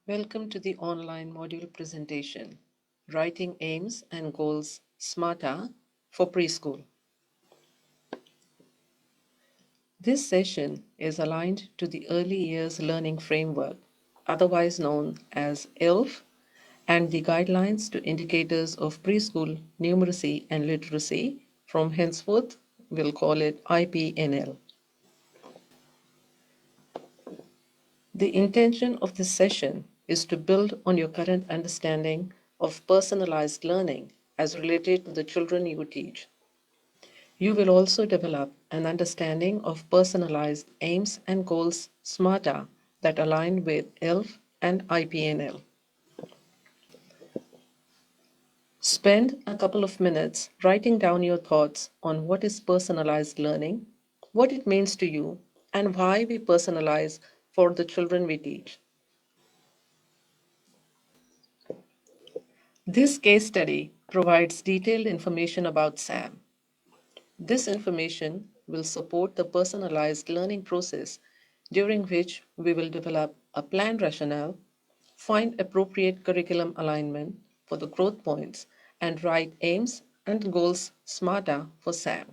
Welcome to the online module presentation, Writing Aims and Goals SMARTAR for Preschool. This session is aligned to the Early Years Learning Framework, otherwise known as EYLF, and the Guidelines to Indicators of Preschool Numeracy and Literacy, from henceforth we'll call it IPNL. The intention of this session is to build on your current understanding of personalized learning as related to the children you teach. You will also develop an understanding of personalized aims and goals SMARTA that align with ELF and IPNL. Spend a couple of minutes writing down your thoughts on what is personalized learning, what it means to you, and why we personalize for the children we teach. This case study provides detailed information about SAM. This information will support the personalized learning process, during which we will develop a planned rationale, find appropriate curriculum alignment for the growth points, and write aims and goals SMARTA for SAM.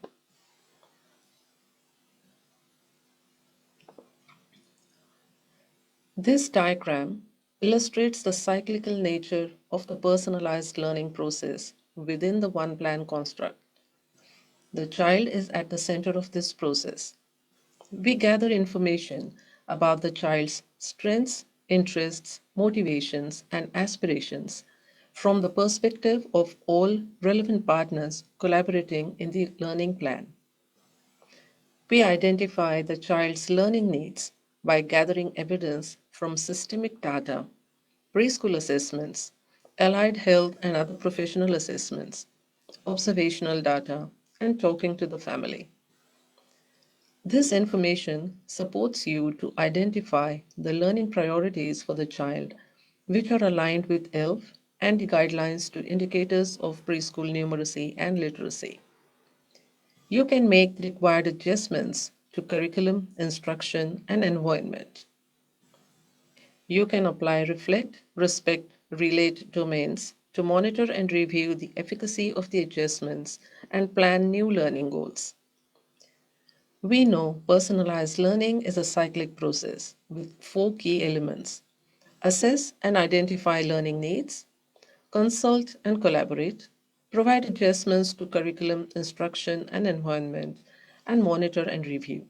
This diagram illustrates the cyclical nature of the personalized learning process within the one plan construct. The child is at the center of this process. We gather information about the child's strengths, interests, motivations, and aspirations from the perspective of all relevant partners collaborating in the learning plan. We identify the child's learning needs by gathering evidence from systemic data, preschool assessments, allied health and other professional assessments, observational data, and talking to the family. This information supports you to identify the learning priorities for the child, which are aligned with ELF and the guidelines to indicators of preschool numeracy and literacy. You can make the required adjustments to curriculum, instruction, and environment. You can apply reflect, respect, relate domains to monitor and review the efficacy of the adjustments and plan new learning goals. We know personalized learning is a cyclic process with 4 key elements: assess and identify learning needs, consult and collaborate, provide adjustments to curriculum, instruction, and environment, and monitor and review.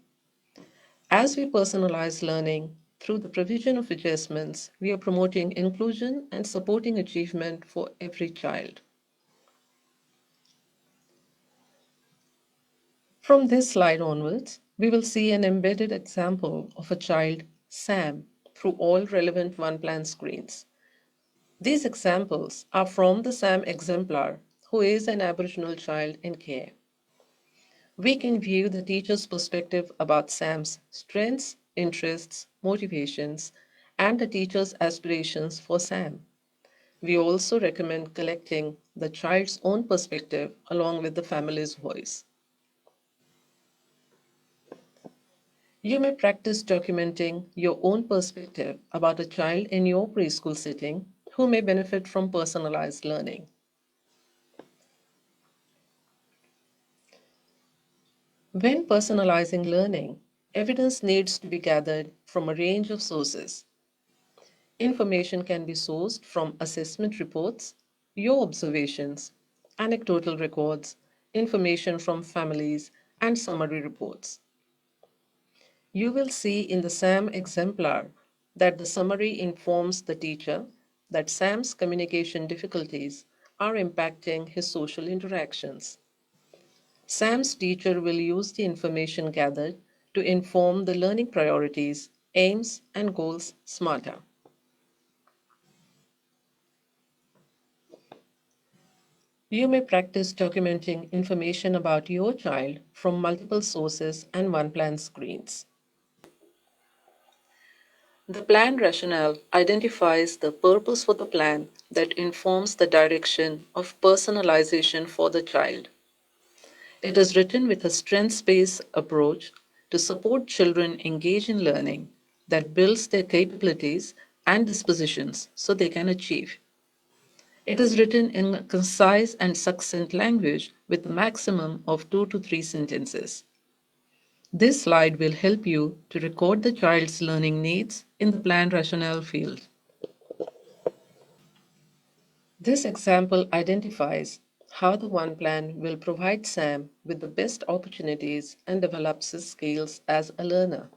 As we personalize learning through the provision of adjustments, we are promoting inclusion and supporting achievement for every child. From this slide onwards, we will see an embedded example of a child, Sam, through all relevant one plan screens. These examples are from the Sam exemplar, who is an Aboriginal child in care. We can view the teacher's perspective about Sam's strengths, interests, motivations, and the teacher's aspirations for Sam. We also recommend collecting the child's own perspective along with the family's voice. You may practice documenting your own perspective about a child in your preschool setting who may benefit from personalized learning. When personalizing learning, evidence needs to be gathered from a range of sources. Information can be sourced from assessment reports, your observations, anecdotal records, information from families, and summary reports. You will see in the SAM exemplar that the summary informs the teacher that Sam's communication difficulties are impacting his social interactions. Sam's teacher will use the information gathered to inform the learning priorities, aims, and goals SMARTA. You may practice documenting information about your child from multiple sources and one plan screens. The plan rationale identifies the purpose for the plan that informs the direction of personalization for the child. It is written with a strengths-based approach to support children engage in learning that builds their capabilities and dispositions so they can achieve. It is written in concise and succinct language with a maximum of 2 to 3 sentences. This slide will help you to record the child's learning needs in the plan rationale field. This example identifies how the one plan will provide Sam with the best opportunities and develops his skills as a learner.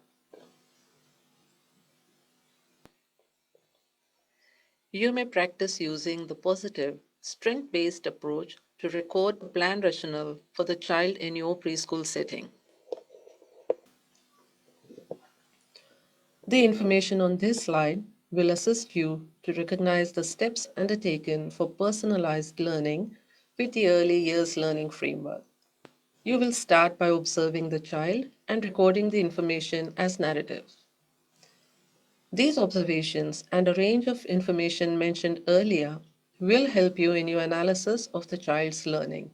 You may practice using the positive, strength-based approach to record the plan rationale for the child in your preschool setting. The information on this slide will assist you to recognize the steps undertaken for personalized learning with the early years learning framework. You will start by observing the child and recording the information as narrative. These observations and a range of information mentioned earlier will help you in your analysis of the child's learning.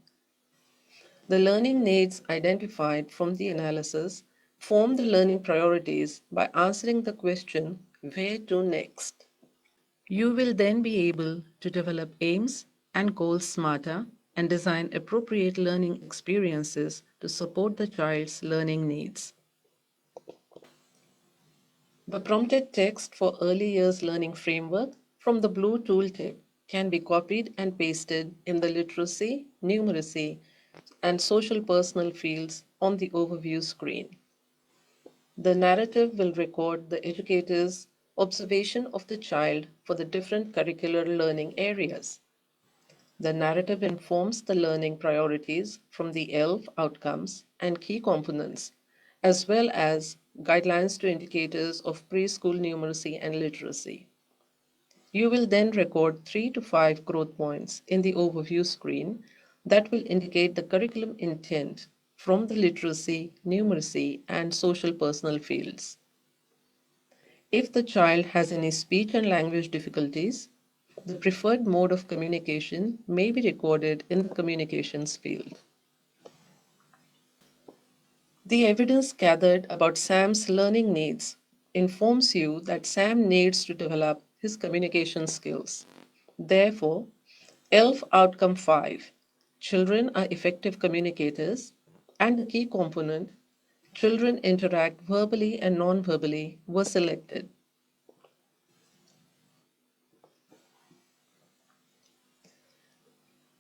The learning needs identified from the analysis form the learning priorities by answering the question, where to next? You will then be able to develop aims and goals smarter and design appropriate learning experiences to support the child's learning needs. The prompted text for early years learning framework from the blue tooltip can be copied and pasted in the literacy, numeracy, and social personal fields on the overview screen. The narrative will record the educator's observation of the child for the different curricular learning areas. The narrative informs the learning priorities from the EYLF outcomes and key components, as well as guidelines to indicators of preschool numeracy and literacy. You will then record 3 to 5 growth points in the overview screen that will indicate the curriculum intent from the literacy, numeracy, and social personal fields. If the child has any speech and language difficulties, the preferred mode of communication may be recorded in the communications field. The evidence gathered about Sam's learning needs informs you that Sam needs to develop his communication skills. Therefore, ELF Outcome 5, children are effective communicators, and the key component, children interact verbally and non-verbally, were selected.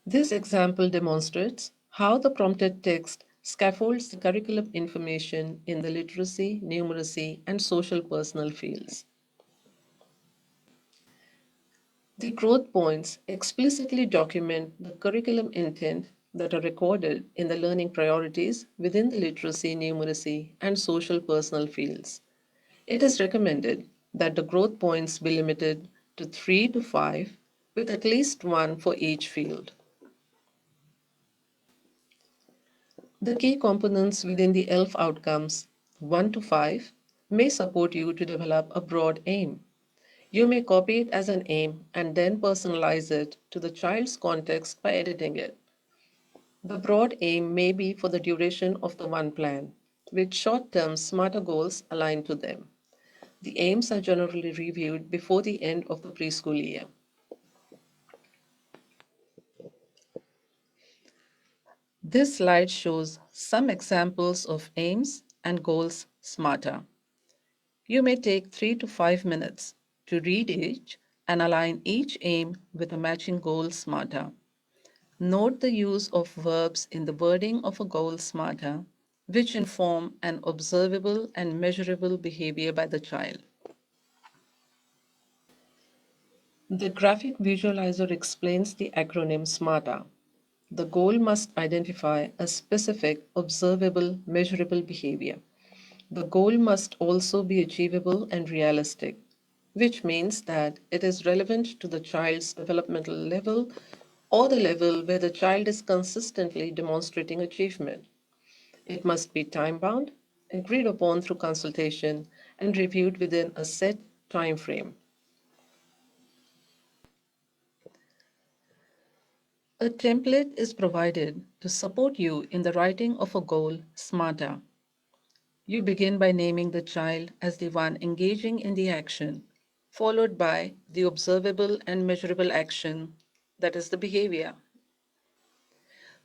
This example demonstrates how the prompted text scaffolds the curriculum information in the literacy, numeracy, and social personal fields. The growth points explicitly document the curriculum intent that are recorded in the learning priorities within the literacy, numeracy, and social personal fields. It is recommended that the growth points be limited to 3 to 5, with at least one for each field. The key components within the ELF outcomes 1 to 5 may support you to develop a broad aim. You may copy it as an aim and then personalize it to the child's context by editing it. The broad aim may be for the duration of the one plan, with short-term SMARTAR goals aligned to them. The aims are generally reviewed before the end of the preschool year. This slide shows some examples of aims and goals SMARTAR. You may take 3 to 5 minutes to read each and align each aim with a matching goal SMARTAR. Note the use of verbs in the wording of a goal SMARTAR, which inform an observable and measurable behavior by the child. The graphic visualizer explains the acronym SMARTAR. The goal must identify a specific, observable, measurable behavior. The goal must also be achievable and realistic, which means that it is relevant to the child's developmental level or the level where the child is consistently demonstrating achievement. It must be time-bound, agreed upon through consultation, and reviewed within a set time frame. A template is provided to support you in the writing of a goal SMARTAR. You begin by naming the child as the one engaging in the action. followed by the observable and measurable action, that is the behavior.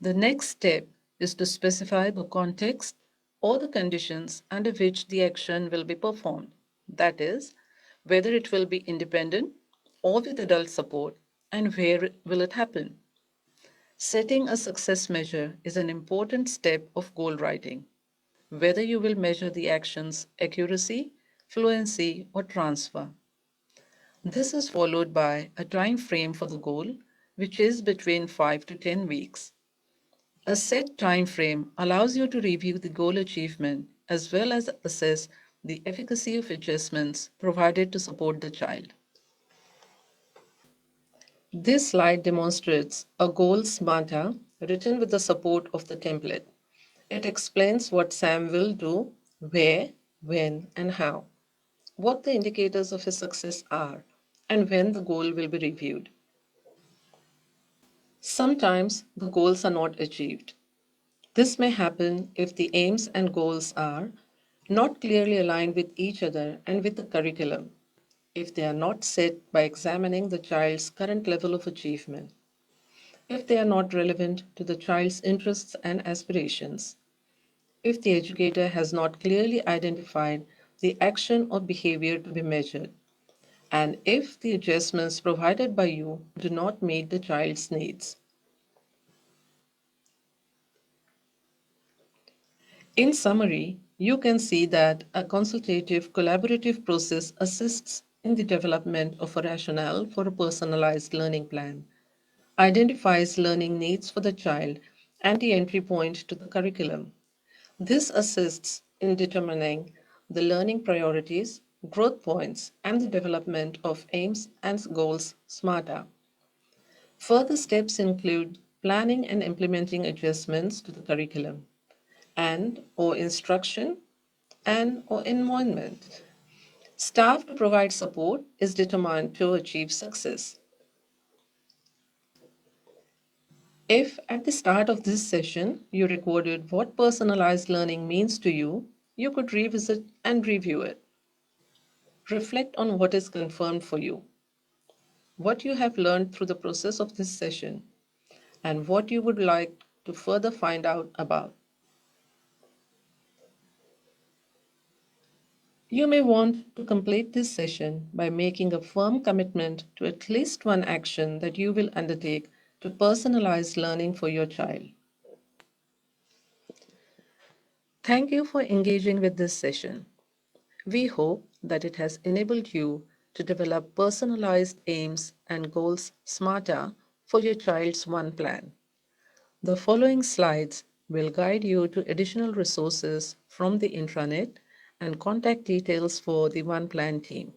The next step is to specify the context or the conditions under which the action will be performed. That is, whether it will be independent or with adult support and where will it happen. Setting a success measure is an important step of goal writing. Whether you will measure the action's accuracy, fluency, or transfer. This is followed by a time frame for the goal, which is between 5 to 10 weeks. A set time frame allows you to review the goal achievement as well as assess the efficacy of adjustments provided to support the child. This slide demonstrates a goal SMARTAR written with the support of the template. It explains what Sam will do, where, when, and how, what the indicators of his success are, and when the goal will be reviewed. Sometimes the goals are not achieved. This may happen if the aims and goals are not clearly aligned with each other and with the curriculum, if they are not set by examining the child's current level of achievement, if they are not relevant to the child's interests and aspirations, if the educator has not clearly identified the action or behavior to be measured, and if the adjustments provided by you do not meet the child's needs. In summary, you can see that a consultative, collaborative process assists in the development of a rationale for a personalized learning plan, identifies learning needs for the child, and the entry point to the curriculum. This assists in determining the learning priorities, growth points, and the development of aims and goals smarter. Further steps include planning and implementing adjustments to the curriculum and or instruction and or environment. Staff to provide support is determined to achieve success. If at the start of this session you recorded what personalized learning means to you, you could revisit and review it. Reflect on what is confirmed for you, what you have learned through the process of this session, and what you would like to further find out about. You may want to complete this session by making a firm commitment to at least one action that you will undertake to personalize learning for your child. Thank you for engaging with this session. We hope that it has enabled you to develop personalized aims and goals smarter for your child's one plan. The following slides will guide you to additional resources from the intranet and contact details for the One Plan team.